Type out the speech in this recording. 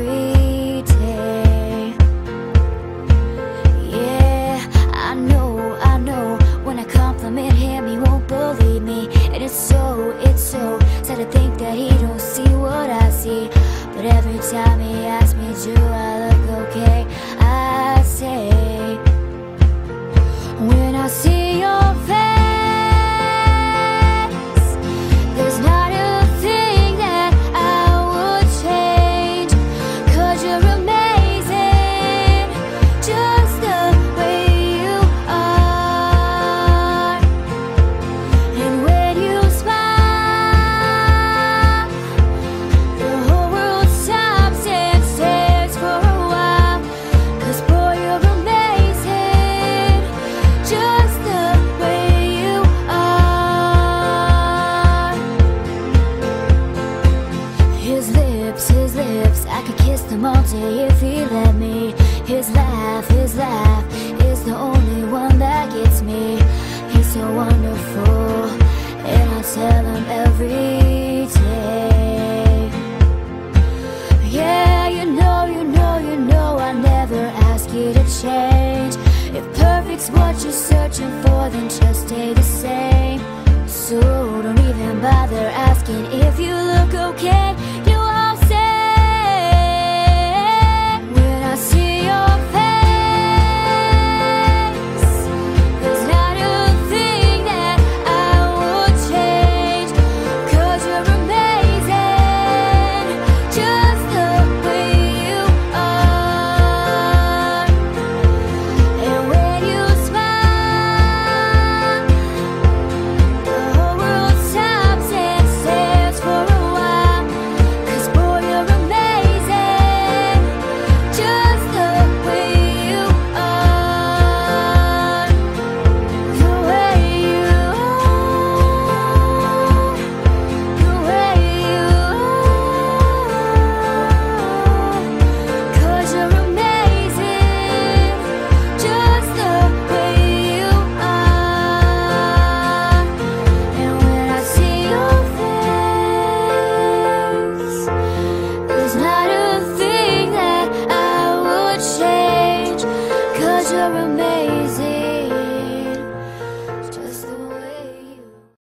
every day. Yeah, I know, when I compliment him, he won't believe me. And it's so sad to think that he don't see what I see. But every time he asks me, do I look okay, I say, when I see your face, there's not a thing that I would change. 'Cause you're amazing, just the way you are. And when you smile, the whole world stops and stares for a while. 'Cause boy, you're amazing, just the way you are. His lips, I could kiss them all day if he let me. His laugh is the only one that gets me. He's so wonderful, and I tell him every day. Yeah, you know I never ask you to change. If perfect's what you're searching for, then just stay the same. So don't even bother asking if you look okay. You all say, when I see your face, there's not a thing that I would change. 'Cause you're amazing, just the way you are. And when you smile, the whole world stops and stares for a while. 'Cause boy, you're amazing, just the way you are. The way you are, the way you are. 'Cause you're amazing, just the way you are. And when I see your face, there's not a thing that I would change. 'Cause you're amazing.